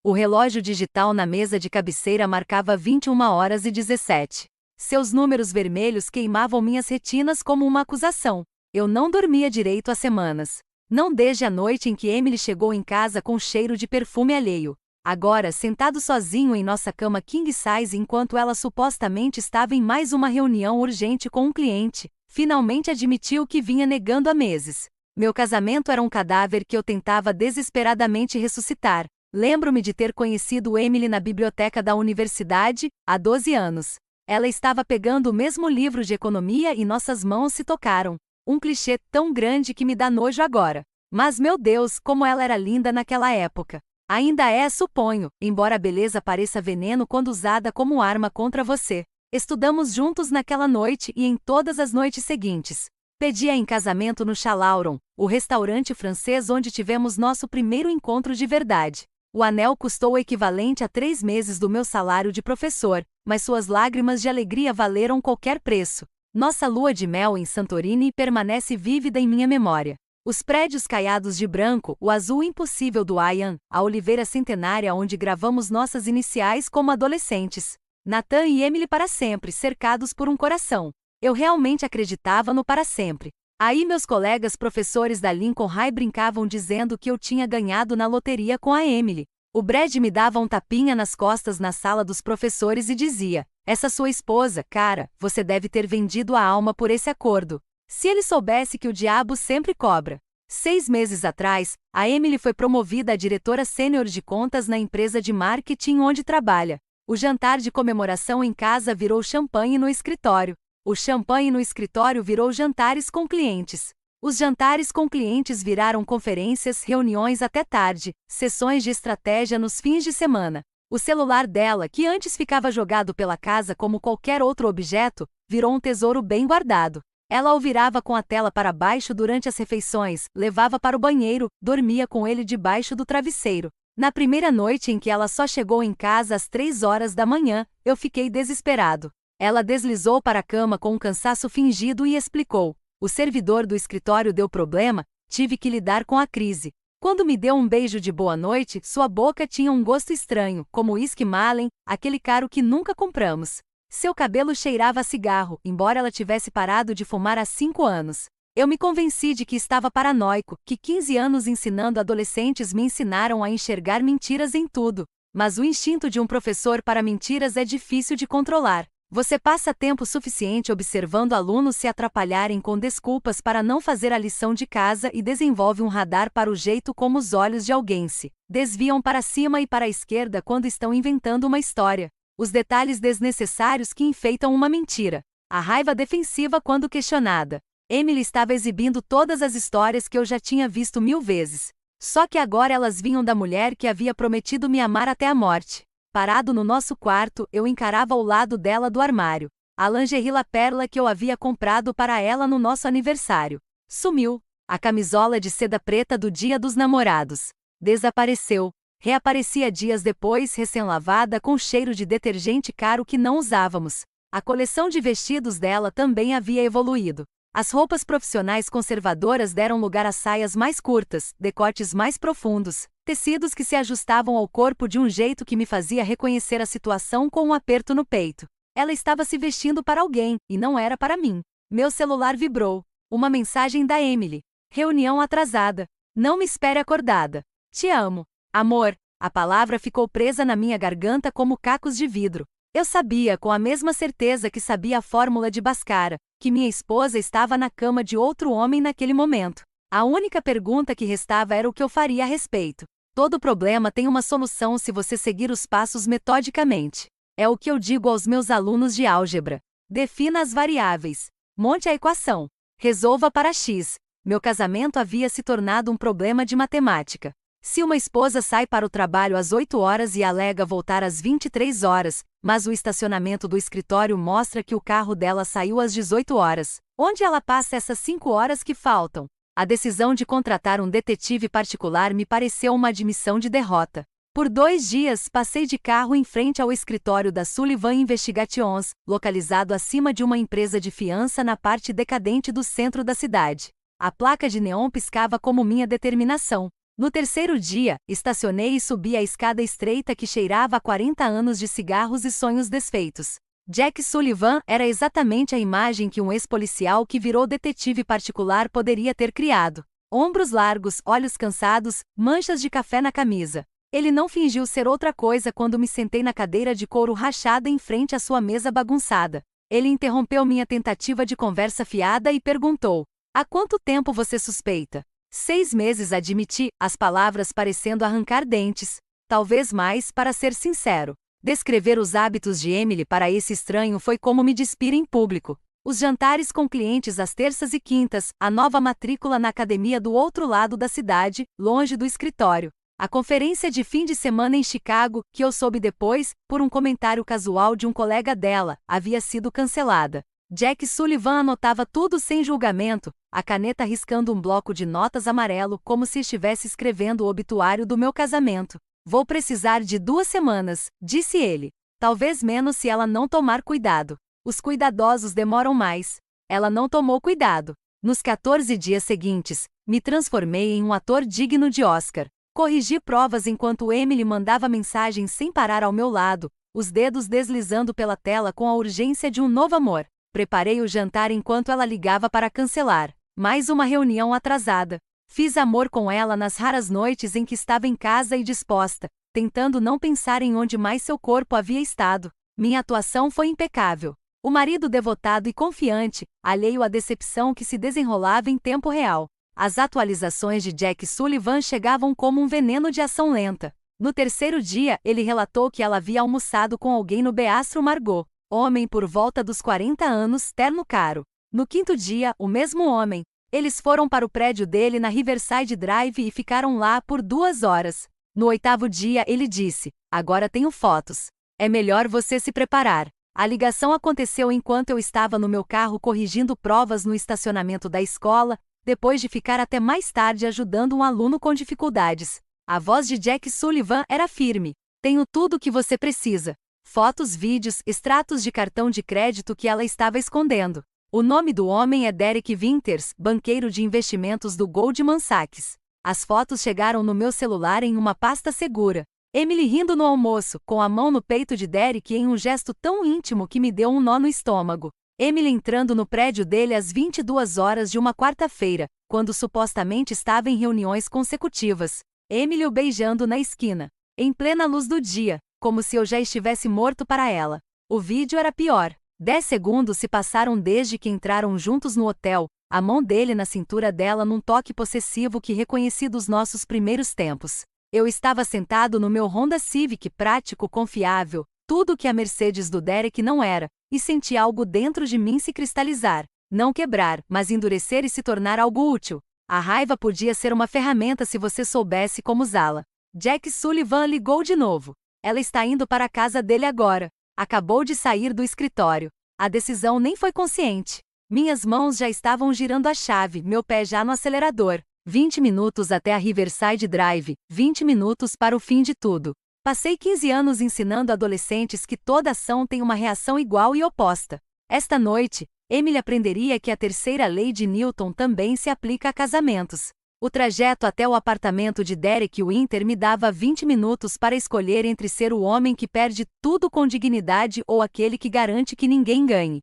O relógio digital na mesa de cabeceira marcava 21h17. Seus números vermelhos queimavam minhas retinas como uma acusação. Eu não dormia direito há semanas. Não desde a noite em que Emily chegou em casa com cheiro de perfume alheio. Agora, sentado sozinho em nossa cama king size enquanto ela supostamente estava em mais uma reunião urgente com um cliente, finalmente admitiu que vinha negando há meses. Meu casamento era um cadáver que eu tentava desesperadamente ressuscitar. Lembro-me de ter conhecido Emily na biblioteca da universidade, há 12 anos. Ela estava pegando o mesmo livro de economia e nossas mãos se tocaram. Um clichê tão grande que me dá nojo agora. Mas meu Deus, como ela era linda naquela época. Ainda é, suponho, embora a beleza pareça veneno quando usada como arma contra você. Estudamos juntos naquela noite e em todas as noites seguintes. Pedi-a em casamento no Chalauron, o restaurante francês onde tivemos nosso primeiro encontro de verdade. O anel custou o equivalente a 3 meses do meu salário de professor, mas suas lágrimas de alegria valeram qualquer preço. Nossa lua de mel em Santorini permanece vívida em minha memória. Os prédios caiados de branco, o azul impossível do Ian, a oliveira centenária onde gravamos nossas iniciais como adolescentes. Nathan e Emily para sempre, cercados por um coração. Eu realmente acreditava no para sempre. Aí meus colegas professores da Lincoln High brincavam dizendo que eu tinha ganhado na loteria com a Emily. O Brad me dava um tapinha nas costas na sala dos professores e dizia: "Essa sua esposa, cara, você deve ter vendido a alma por esse acordo. Se ele soubesse que o diabo sempre cobra." 6 meses atrás, a Emily foi promovida a diretora sênior de contas na empresa de marketing onde trabalha. O jantar de comemoração em casa virou champanhe no escritório. O champanhe no escritório virou jantares com clientes. Os jantares com clientes viraram conferências, reuniões até tarde, sessões de estratégia nos fins de semana. O celular dela, que antes ficava jogado pela casa como qualquer outro objeto, virou um tesouro bem guardado. Ela o virava com a tela para baixo durante as refeições, levava para o banheiro, dormia com ele debaixo do travesseiro. Na primeira noite em que ela só chegou em casa às 3 horas da manhã, eu fiquei desesperado. Ela deslizou para a cama com um cansaço fingido e explicou: "O servidor do escritório deu problema, tive que lidar com a crise." Quando me deu um beijo de boa noite, sua boca tinha um gosto estranho, como uísque Malen, aquele caro que nunca compramos. Seu cabelo cheirava a cigarro, embora ela tivesse parado de fumar há 5 anos. Eu me convenci de que estava paranoico, que 15 anos ensinando adolescentes me ensinaram a enxergar mentiras em tudo. Mas o instinto de um professor para mentiras é difícil de controlar. Você passa tempo suficiente observando alunos se atrapalharem com desculpas para não fazer a lição de casa e desenvolve um radar para o jeito como os olhos de alguém se desviam para cima e para a esquerda quando estão inventando uma história. Os detalhes desnecessários que enfeitam uma mentira. A raiva defensiva quando questionada. Emily estava exibindo todas as histórias que eu já tinha visto 1000 vezes. Só que agora elas vinham da mulher que havia prometido me amar até a morte. Parado no nosso quarto, eu encarava ao lado dela do armário. A lingerie La Perla que eu havia comprado para ela no nosso aniversário. Sumiu. A camisola de seda preta do Dia dos Namorados. Desapareceu. Reaparecia dias depois, recém-lavada, com cheiro de detergente caro que não usávamos. A coleção de vestidos dela também havia evoluído. As roupas profissionais conservadoras deram lugar a saias mais curtas, decotes mais profundos, tecidos que se ajustavam ao corpo de um jeito que me fazia reconhecer a situação com um aperto no peito. Ela estava se vestindo para alguém, e não era para mim. Meu celular vibrou. Uma mensagem da Emily. Reunião atrasada. Não me espere acordada. Te amo. Amor. A palavra ficou presa na minha garganta como cacos de vidro. Eu sabia, com a mesma certeza que sabia a fórmula de Bhaskara, que minha esposa estava na cama de outro homem naquele momento. A única pergunta que restava era o que eu faria a respeito. Todo problema tem uma solução se você seguir os passos metodicamente. É o que eu digo aos meus alunos de álgebra. Defina as variáveis. Monte a equação. Resolva para x. Meu casamento havia se tornado um problema de matemática. Se uma esposa sai para o trabalho às 8 horas e alega voltar às 23 horas, mas o estacionamento do escritório mostra que o carro dela saiu às 18 horas, onde ela passa essas 5 horas que faltam? A decisão de contratar um detetive particular me pareceu uma admissão de derrota. Por 2 dias, passei de carro em frente ao escritório da Sullivan Investigations, localizado acima de uma empresa de fiança na parte decadente do centro da cidade. A placa de neon piscava como minha determinação. No terceiro dia, estacionei e subi a escada estreita que cheirava a 40 anos de cigarros e sonhos desfeitos. Jack Sullivan era exatamente a imagem que um ex-policial que virou detetive particular poderia ter criado. Ombros largos, olhos cansados, manchas de café na camisa. Ele não fingiu ser outra coisa quando me sentei na cadeira de couro rachada em frente à sua mesa bagunçada. Ele interrompeu minha tentativa de conversa fiada e perguntou: há quanto tempo você suspeita? 6 meses, admiti, as palavras parecendo arrancar dentes. Talvez mais, para ser sincero. Descrever os hábitos de Emily para esse estranho foi como me despir em público. Os jantares com clientes às terças e quintas, a nova matrícula na academia do outro lado da cidade, longe do escritório. A conferência de fim de semana em Chicago, que eu soube depois, por um comentário casual de um colega dela, havia sido cancelada. Jack Sullivan anotava tudo sem julgamento, a caneta riscando um bloco de notas amarelo como se estivesse escrevendo o obituário do meu casamento. Vou precisar de 2 semanas, disse ele. Talvez menos se ela não tomar cuidado. Os cuidadosos demoram mais. Ela não tomou cuidado. Nos 14 dias seguintes, me transformei em um ator digno de Oscar. Corrigi provas enquanto Emily mandava mensagens sem parar ao meu lado, os dedos deslizando pela tela com a urgência de um novo amor. Preparei o jantar enquanto ela ligava para cancelar. Mais uma reunião atrasada. Fiz amor com ela nas raras noites em que estava em casa e disposta, tentando não pensar em onde mais seu corpo havia estado. Minha atuação foi impecável. O marido devotado e confiante, alheio à decepção que se desenrolava em tempo real. As atualizações de Jack Sullivan chegavam como um veneno de ação lenta. No terceiro dia, ele relatou que ela havia almoçado com alguém no Beastro Margot, homem por volta dos 40 anos, terno caro. No quinto dia, o mesmo homem. Eles foram para o prédio dele na Riverside Drive e ficaram lá por 2 horas. No 8º dia, ele disse: agora tenho fotos. É melhor você se preparar. A ligação aconteceu enquanto eu estava no meu carro corrigindo provas no estacionamento da escola, depois de ficar até mais tarde ajudando um aluno com dificuldades. A voz de Jack Sullivan era firme. Tenho tudo o que você precisa. Fotos, vídeos, extratos de cartão de crédito que ela estava escondendo. O nome do homem é Derek Winters, banqueiro de investimentos do Goldman Sachs. As fotos chegaram no meu celular em uma pasta segura. Emily rindo no almoço, com a mão no peito de Derek em um gesto tão íntimo que me deu um nó no estômago. Emily entrando no prédio dele às 22 horas de uma quarta-feira, quando supostamente estava em reuniões consecutivas. Emily o beijando na esquina, em plena luz do dia, como se eu já estivesse morto para ela. O vídeo era pior. 10 segundos se passaram desde que entraram juntos no hotel, a mão dele na cintura dela num toque possessivo que reconheci dos nossos primeiros tempos. Eu estava sentado no meu Honda Civic prático, confiável, tudo que a Mercedes do Derek não era, e senti algo dentro de mim se cristalizar, não quebrar, mas endurecer e se tornar algo útil. A raiva podia ser uma ferramenta se você soubesse como usá-la. Jack Sullivan ligou de novo. Ela está indo para a casa dele agora. Acabou de sair do escritório. A decisão nem foi consciente. Minhas mãos já estavam girando a chave, meu pé já no acelerador. 20 minutos até a Riverside Drive, 20 minutos para o fim de tudo. Passei 15 anos ensinando adolescentes que toda ação tem uma reação igual e oposta. Esta noite, Emily aprenderia que a terceira lei de Newton também se aplica a casamentos. O trajeto até o apartamento de Derek Winter me dava 20 minutos para escolher entre ser o homem que perde tudo com dignidade ou aquele que garante que ninguém ganhe.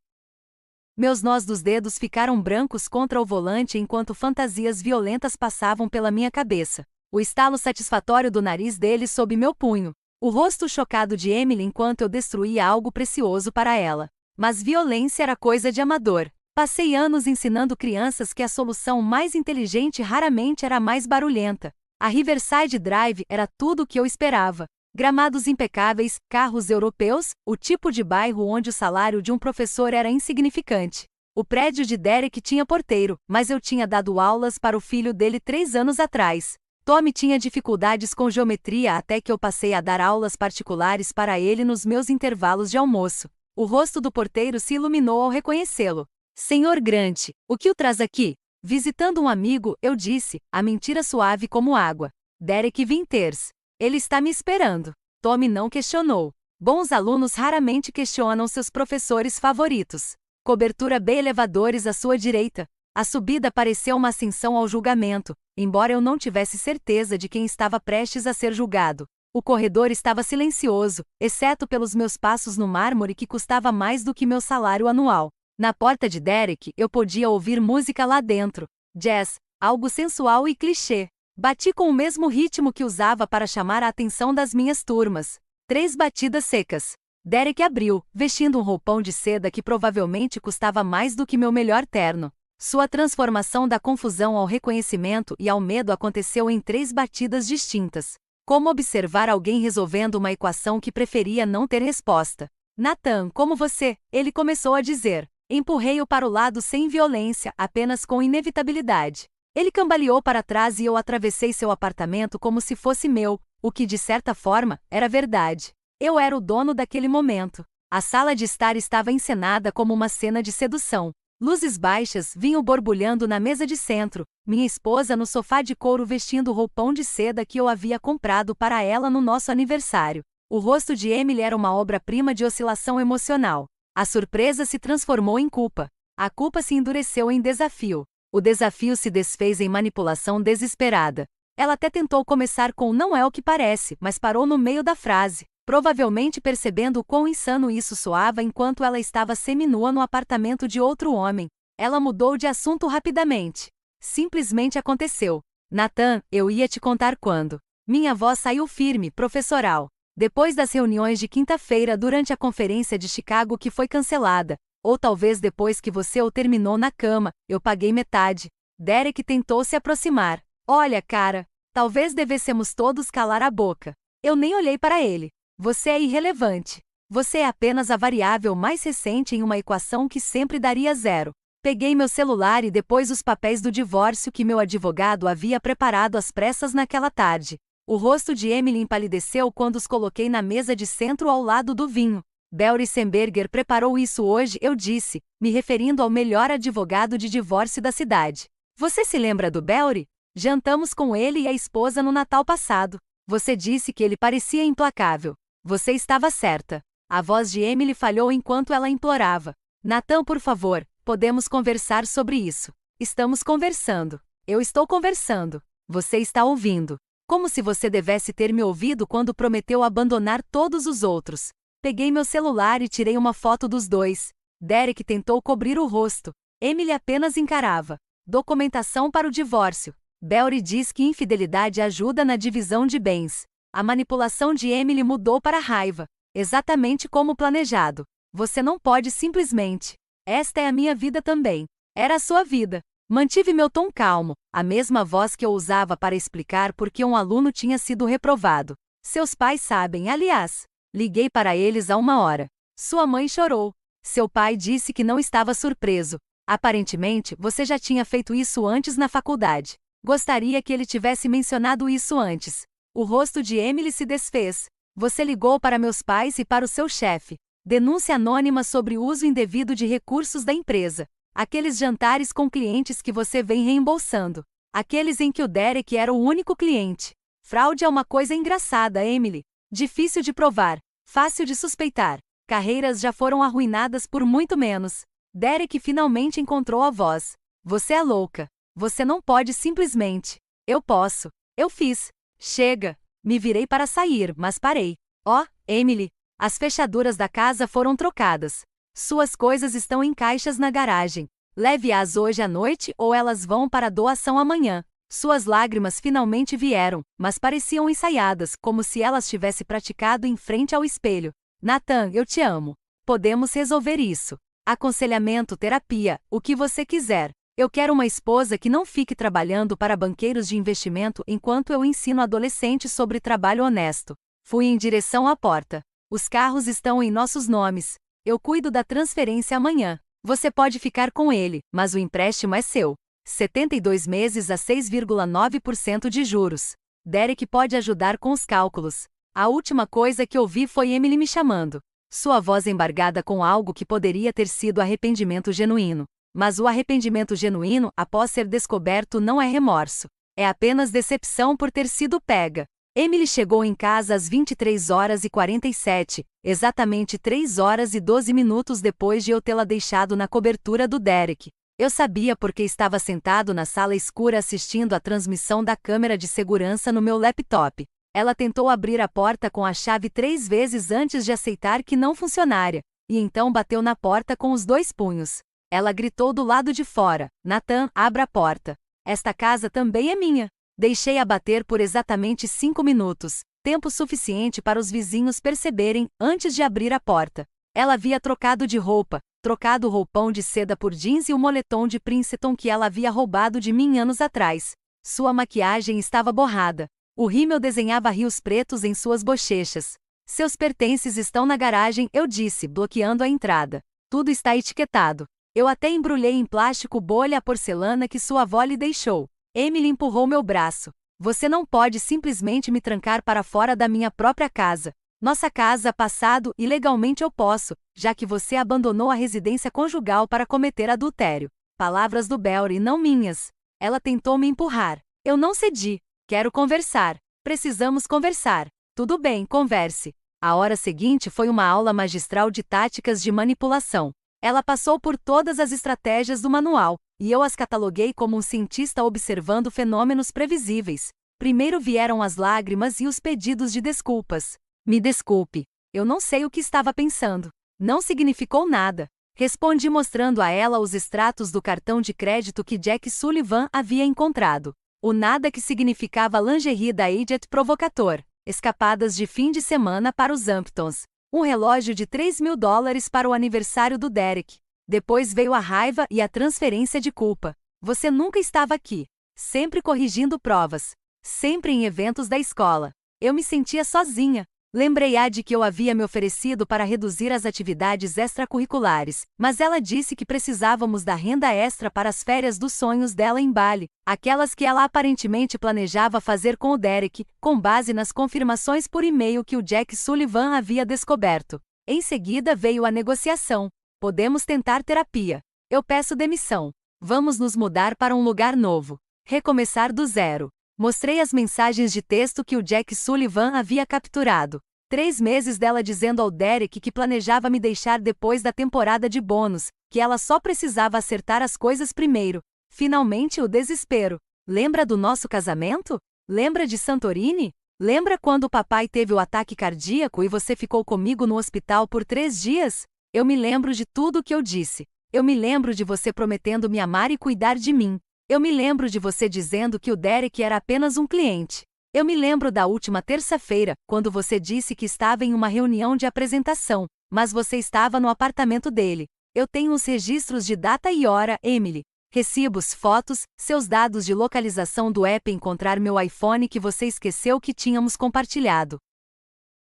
Meus nós dos dedos ficaram brancos contra o volante enquanto fantasias violentas passavam pela minha cabeça. O estalo satisfatório do nariz dele sob meu punho. O rosto chocado de Emily enquanto eu destruía algo precioso para ela. Mas violência era coisa de amador. Passei anos ensinando crianças que a solução mais inteligente raramente era a mais barulhenta. A Riverside Drive era tudo o que eu esperava. Gramados impecáveis, carros europeus, o tipo de bairro onde o salário de um professor era insignificante. O prédio de Derek tinha porteiro, mas eu tinha dado aulas para o filho dele 3 anos atrás. Tommy tinha dificuldades com geometria até que eu passei a dar aulas particulares para ele nos meus intervalos de almoço. O rosto do porteiro se iluminou ao reconhecê-lo. Senhor Grant, o que o traz aqui? Visitando um amigo, eu disse, a mentira suave como água. Derek Winters. Ele está me esperando. Tommy não questionou. Bons alunos raramente questionam seus professores favoritos. Cobertura B, elevadores à sua direita. A subida pareceu uma ascensão ao julgamento, embora eu não tivesse certeza de quem estava prestes a ser julgado. O corredor estava silencioso, exceto pelos meus passos no mármore que custava mais do que meu salário anual. Na porta de Derek, eu podia ouvir música lá dentro. Jazz, algo sensual e clichê. Bati com o mesmo ritmo que usava para chamar a atenção das minhas turmas. 3 batidas secas. Derek abriu, vestindo um roupão de seda que provavelmente custava mais do que meu melhor terno. Sua transformação da confusão ao reconhecimento e ao medo aconteceu em 3 batidas distintas. Como observar alguém resolvendo uma equação que preferia não ter resposta. Nathan, como você? Ele começou a dizer. Empurrei-o para o lado sem violência, apenas com inevitabilidade. Ele cambaleou para trás e eu atravessei seu apartamento como se fosse meu, o que de certa forma, era verdade. Eu era o dono daquele momento. A sala de estar estava encenada como uma cena de sedução. Luzes baixas vinham borbulhando na mesa de centro, minha esposa no sofá de couro vestindo o roupão de seda que eu havia comprado para ela no nosso aniversário. O rosto de Emily era uma obra-prima de oscilação emocional. A surpresa se transformou em culpa. A culpa se endureceu em desafio. O desafio se desfez em manipulação desesperada. Ela até tentou começar com "não é o que parece", mas parou no meio da frase, provavelmente percebendo o quão insano isso soava enquanto ela estava seminua no apartamento de outro homem. Ela mudou de assunto rapidamente. Simplesmente aconteceu. Nathan, eu ia te contar quando. Minha voz saiu firme, professoral. Depois das reuniões de quinta-feira durante a conferência de Chicago que foi cancelada, ou talvez depois que você o terminou na cama, eu paguei metade. Derek tentou se aproximar. Olha, cara, talvez devêssemos todos calar a boca. Eu nem olhei para ele. Você é irrelevante. Você é apenas a variável mais recente em uma equação que sempre daria 0. Peguei meu celular e depois os papéis do divórcio que meu advogado havia preparado às pressas naquela tarde. O rosto de Emily empalideceu quando os coloquei na mesa de centro ao lado do vinho. Belry Semberger preparou isso hoje, eu disse, me referindo ao melhor advogado de divórcio da cidade. Você se lembra do Belry? Jantamos com ele e a esposa no Natal passado. Você disse que ele parecia implacável. Você estava certa. A voz de Emily falhou enquanto ela implorava. Nathan, por favor, podemos conversar sobre isso. Estamos conversando. Eu estou conversando. Você está ouvindo. Como se você devesse ter me ouvido quando prometeu abandonar todos os outros. Peguei meu celular e tirei uma foto dos dois. Derek tentou cobrir o rosto. Emily apenas encarava. Documentação para o divórcio. Belry diz que infidelidade ajuda na divisão de bens. A manipulação de Emily mudou para raiva. Exatamente como planejado. Você não pode simplesmente. Esta é a minha vida também. Era a sua vida. Mantive meu tom calmo, a mesma voz que eu usava para explicar por que um aluno tinha sido reprovado. Seus pais sabem, aliás. Liguei para eles há 1 hora. Sua mãe chorou. Seu pai disse que não estava surpreso. Aparentemente, você já tinha feito isso antes na faculdade. Gostaria que ele tivesse mencionado isso antes. O rosto de Emily se desfez. Você ligou para meus pais e para o seu chefe. Denúncia anônima sobre o uso indevido de recursos da empresa. Aqueles jantares com clientes que você vem reembolsando. Aqueles em que o Derek era o único cliente. Fraude é uma coisa engraçada, Emily. Difícil de provar. Fácil de suspeitar. Carreiras já foram arruinadas por muito menos. Derek finalmente encontrou a voz. Você é louca. Você não pode simplesmente. Eu posso. Eu fiz. Chega. Me virei para sair, mas parei. Oh, Emily. As fechaduras da casa foram trocadas. Suas coisas estão em caixas na garagem. Leve-as hoje à noite ou elas vão para a doação amanhã. Suas lágrimas finalmente vieram, mas pareciam ensaiadas, como se elas tivesse praticado em frente ao espelho. Nathan, eu te amo. Podemos resolver isso. Aconselhamento, terapia, o que você quiser. Eu quero uma esposa que não fique trabalhando para banqueiros de investimento enquanto eu ensino adolescentes sobre trabalho honesto. Fui em direção à porta. Os carros estão em nossos nomes. Eu cuido da transferência amanhã. Você pode ficar com ele, mas o empréstimo é seu. 72 meses a 6,9% de juros. Derek pode ajudar com os cálculos. A última coisa que ouvi foi Emily me chamando. Sua voz embargada com algo que poderia ter sido arrependimento genuíno. Mas o arrependimento genuíno, após ser descoberto, não é remorso. É apenas decepção por ter sido pega. Emily chegou em casa às 23h47, exatamente 3 horas e 12 minutos depois de eu tê-la deixado na cobertura do Derek. Eu sabia porque estava sentado na sala escura assistindo à transmissão da câmera de segurança no meu laptop. Ela tentou abrir a porta com a chave 3 vezes antes de aceitar que não funcionaria, e então bateu na porta com os 2 punhos. Ela gritou do lado de fora: Nathan, abra a porta. Esta casa também é minha. Deixei-a bater por exatamente 5 minutos, tempo suficiente para os vizinhos perceberem, antes de abrir a porta. Ela havia trocado de roupa, trocado o roupão de seda por jeans e o moletom de Princeton que ela havia roubado de mim anos atrás. Sua maquiagem estava borrada. O rímel desenhava rios pretos em suas bochechas. Seus pertences estão na garagem, eu disse, bloqueando a entrada. Tudo está etiquetado. Eu até embrulhei em plástico bolha a porcelana que sua avó lhe deixou. Emily empurrou meu braço. Você não pode simplesmente me trancar para fora da minha própria casa. Nossa casa, passado, e legalmente eu posso, já que você abandonou a residência conjugal para cometer adultério. Palavras do Belry, não minhas. Ela tentou me empurrar. Eu não cedi. Quero conversar. Precisamos conversar. Tudo bem, converse. A hora seguinte foi uma aula magistral de táticas de manipulação. Ela passou por todas as estratégias do manual, e eu as cataloguei como um cientista observando fenômenos previsíveis. Primeiro vieram as lágrimas e os pedidos de desculpas. Me desculpe. Eu não sei o que estava pensando. Não significou nada. Respondi mostrando a ela os extratos do cartão de crédito que Jack Sullivan havia encontrado. O nada que significava lingerie da Agent Provocateur. Escapadas de fim de semana para os Hamptons. Um relógio de $3.000 para o aniversário do Derek. Depois veio a raiva e a transferência de culpa. Você nunca estava aqui. Sempre corrigindo provas. Sempre em eventos da escola. Eu me sentia sozinha. Lembrei-a de que eu havia me oferecido para reduzir as atividades extracurriculares, mas ela disse que precisávamos da renda extra para as férias dos sonhos dela em Bali, aquelas que ela aparentemente planejava fazer com o Derek, com base nas confirmações por e-mail que o Jack Sullivan havia descoberto. Em seguida veio a negociação. Podemos tentar terapia. Eu peço demissão. Vamos nos mudar para um lugar novo. Recomeçar do zero. Mostrei as mensagens de texto que o Jack Sullivan havia capturado. 3 meses dela dizendo ao Derek que planejava me deixar depois da temporada de bônus, que ela só precisava acertar as coisas primeiro. Finalmente o desespero. Lembra do nosso casamento? Lembra de Santorini? Lembra quando o papai teve o ataque cardíaco e você ficou comigo no hospital por 3 dias? Eu me lembro de tudo o que eu disse. Eu me lembro de você prometendo me amar e cuidar de mim. Eu me lembro de você dizendo que o Derek era apenas um cliente. Eu me lembro da última terça-feira, quando você disse que estava em uma reunião de apresentação, mas você estava no apartamento dele. Eu tenho os registros de data e hora, Emily. Recibos, fotos, seus dados de localização do app encontrar meu iPhone que você esqueceu que tínhamos compartilhado.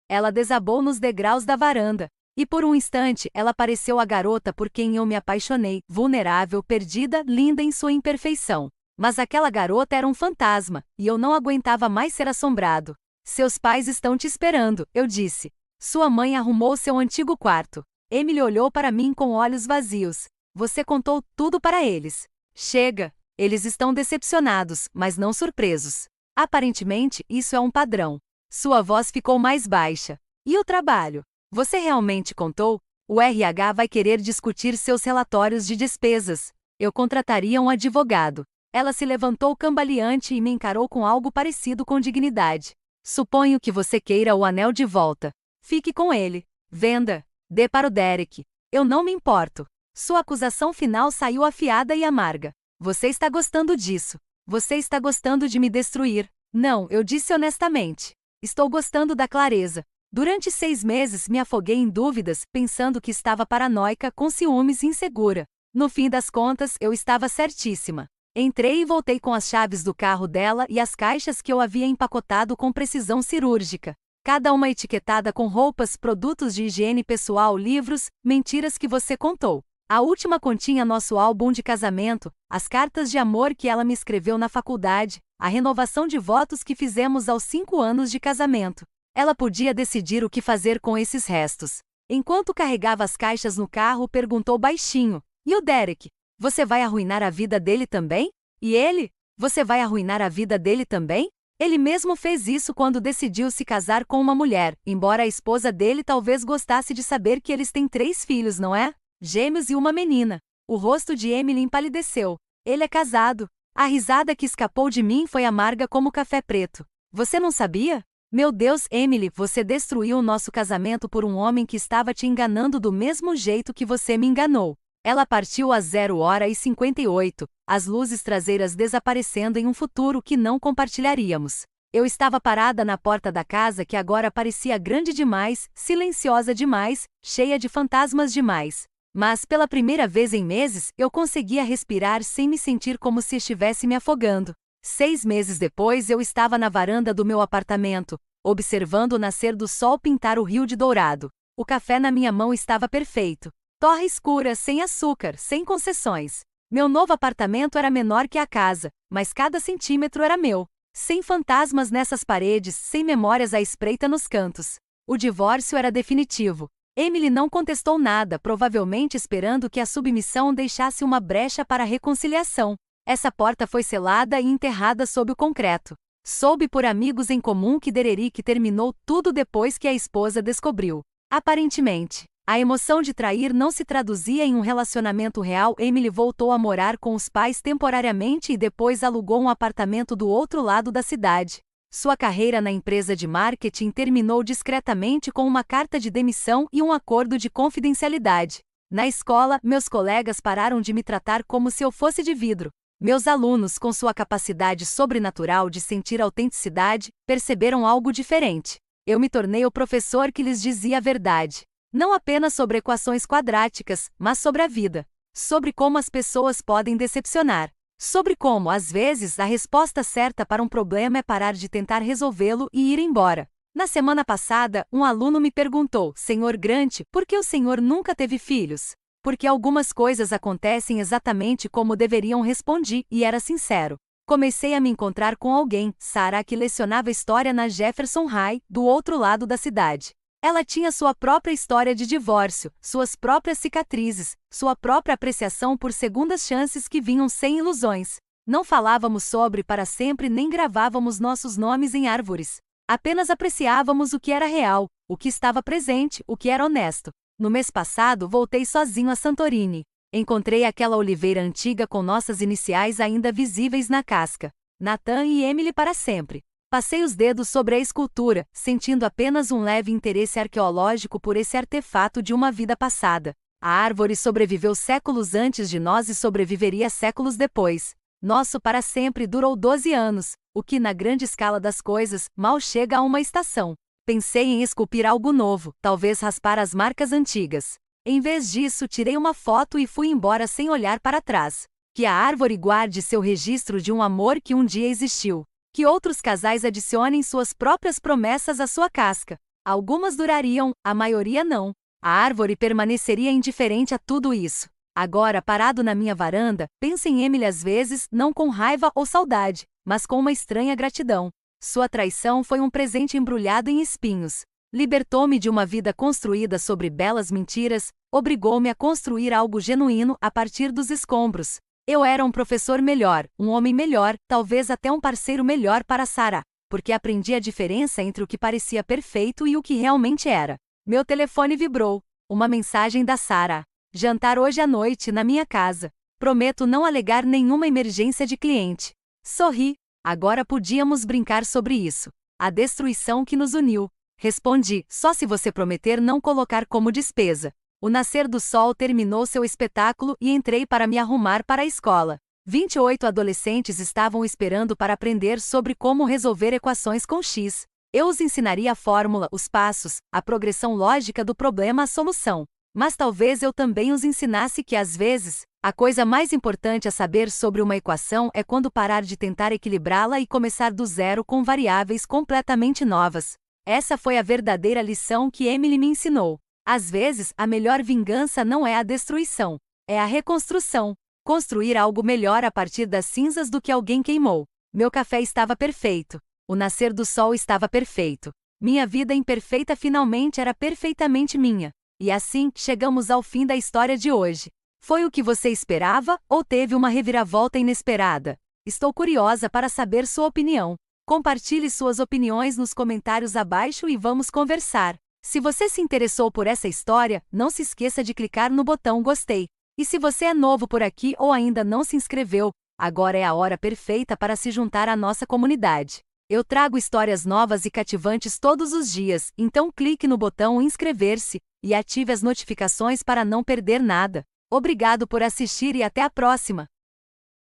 Ela desabou nos degraus da varanda. E por um instante, ela pareceu a garota por quem eu me apaixonei, vulnerável, perdida, linda em sua imperfeição. Mas aquela garota era um fantasma, e eu não aguentava mais ser assombrado. Seus pais estão te esperando, eu disse. Sua mãe arrumou seu antigo quarto. Emily olhou para mim com olhos vazios. Você contou tudo para eles. Chega. Eles estão decepcionados, mas não surpresos. Aparentemente, isso é um padrão. Sua voz ficou mais baixa. E o trabalho? Você realmente contou? O RH vai querer discutir seus relatórios de despesas. Eu contrataria um advogado. Ela se levantou cambaleante e me encarou com algo parecido com dignidade. Suponho que você queira o anel de volta. Fique com ele. Venda. Dê para o Derek. Eu não me importo. Sua acusação final saiu afiada e amarga. Você está gostando disso. Você está gostando de me destruir. Não, eu disse honestamente. Estou gostando da clareza. Durante 6 meses me afoguei em dúvidas, pensando que estava paranoica, com ciúmes e insegura. No fim das contas, eu estava certíssima. Entrei e voltei com as chaves do carro dela e as caixas que eu havia empacotado com precisão cirúrgica. Cada uma etiquetada com roupas, produtos de higiene pessoal, livros, mentiras que você contou. A última continha nosso álbum de casamento, as cartas de amor que ela me escreveu na faculdade, a renovação de votos que fizemos aos 5 anos de casamento. Ela podia decidir o que fazer com esses restos. Enquanto carregava as caixas no carro, perguntou baixinho: e o Derek? Você vai arruinar a vida dele também? E ele? Você vai arruinar a vida dele também? Ele mesmo fez isso quando decidiu se casar com uma mulher, embora a esposa dele talvez gostasse de saber que eles têm 3 filhos, não é? Gêmeos e uma menina. O rosto de Emily empalideceu. Ele é casado. A risada que escapou de mim foi amarga como café preto. Você não sabia? Meu Deus, Emily, você destruiu o nosso casamento por um homem que estava te enganando do mesmo jeito que você me enganou. Ela partiu às 0h58, as luzes traseiras desaparecendo em um futuro que não compartilharíamos. Eu estava parada na porta da casa que agora parecia grande demais, silenciosa demais, cheia de fantasmas demais. Mas, pela primeira vez em meses, eu conseguia respirar sem me sentir como se estivesse me afogando. 6 meses depois eu estava na varanda do meu apartamento, observando o nascer do sol pintar o rio de dourado. O café na minha mão estava perfeito. Torra escura, sem açúcar, sem concessões. Meu novo apartamento era menor que a casa, mas cada centímetro era meu. Sem fantasmas nessas paredes, sem memórias à espreita nos cantos. O divórcio era definitivo. Emily não contestou nada, provavelmente esperando que a submissão deixasse uma brecha para a reconciliação. Essa porta foi selada e enterrada sob o concreto. Soube por amigos em comum que Dererick terminou tudo depois que a esposa descobriu. Aparentemente, a emoção de trair não se traduzia em um relacionamento real. Emily voltou a morar com os pais temporariamente e depois alugou um apartamento do outro lado da cidade. Sua carreira na empresa de marketing terminou discretamente com uma carta de demissão e um acordo de confidencialidade. Na escola, meus colegas pararam de me tratar como se eu fosse de vidro. Meus alunos, com sua capacidade sobrenatural de sentir autenticidade, perceberam algo diferente. Eu me tornei o professor que lhes dizia a verdade. Não apenas sobre equações quadráticas, mas sobre a vida. Sobre como as pessoas podem decepcionar. Sobre como, às vezes, a resposta certa para um problema é parar de tentar resolvê-lo e ir embora. Na semana passada, um aluno me perguntou, Sr. Grant, por que o senhor nunca teve filhos? Porque algumas coisas acontecem exatamente como deveriam, respondi, e era sincero. Comecei a me encontrar com alguém, Sarah, que lecionava história na Jefferson High, do outro lado da cidade. Ela tinha sua própria história de divórcio, suas próprias cicatrizes, sua própria apreciação por segundas chances que vinham sem ilusões. Não falávamos sobre para sempre nem gravávamos nossos nomes em árvores. Apenas apreciávamos o que era real, o que estava presente, o que era honesto. No mês passado voltei sozinho a Santorini. Encontrei aquela oliveira antiga com nossas iniciais ainda visíveis na casca. Nathan e Emily para sempre. Passei os dedos sobre a escultura, sentindo apenas um leve interesse arqueológico por esse artefato de uma vida passada. A árvore sobreviveu séculos antes de nós e sobreviveria séculos depois. Nosso para sempre durou 12 anos, o que na grande escala das coisas, mal chega a uma estação. Pensei em esculpir algo novo, talvez raspar as marcas antigas. Em vez disso, tirei uma foto e fui embora sem olhar para trás. Que a árvore guarde seu registro de um amor que um dia existiu. Que outros casais adicionem suas próprias promessas à sua casca. Algumas durariam, a maioria não. A árvore permaneceria indiferente a tudo isso. Agora, parado na minha varanda, penso em Emily às vezes, não com raiva ou saudade, mas com uma estranha gratidão. Sua traição foi um presente embrulhado em espinhos. Libertou-me de uma vida construída sobre belas mentiras, obrigou-me a construir algo genuíno a partir dos escombros. Eu era um professor melhor, um homem melhor, talvez até um parceiro melhor para Sarah, porque aprendi a diferença entre o que parecia perfeito e o que realmente era. Meu telefone vibrou. Uma mensagem da Sarah. Jantar hoje à noite na minha casa. Prometo não alegar nenhuma emergência de cliente. Sorri. Agora podíamos brincar sobre isso. A destruição que nos uniu. Respondi, só se você prometer não colocar como despesa. O nascer do sol terminou seu espetáculo e entrei para me arrumar para a escola. 28 adolescentes estavam esperando para aprender sobre como resolver equações com X. Eu os ensinaria a fórmula, os passos, a progressão lógica do problema à solução. Mas talvez eu também os ensinasse que, às vezes, a coisa mais importante a saber sobre uma equação é quando parar de tentar equilibrá-la e começar do zero com variáveis completamente novas. Essa foi a verdadeira lição que Emily me ensinou. Às vezes, a melhor vingança não é a destruição, é a reconstrução. Construir algo melhor a partir das cinzas do que alguém queimou. Meu café estava perfeito. O nascer do sol estava perfeito. Minha vida imperfeita finalmente era perfeitamente minha. E assim, chegamos ao fim da história de hoje. Foi o que você esperava, ou teve uma reviravolta inesperada? Estou curiosa para saber sua opinião. Compartilhe suas opiniões nos comentários abaixo e vamos conversar. Se você se interessou por essa história, não se esqueça de clicar no botão gostei. E se você é novo por aqui ou ainda não se inscreveu, agora é a hora perfeita para se juntar à nossa comunidade. Eu trago histórias novas e cativantes todos os dias, então clique no botão inscrever-se e ative as notificações para não perder nada. Obrigado por assistir e até a próxima!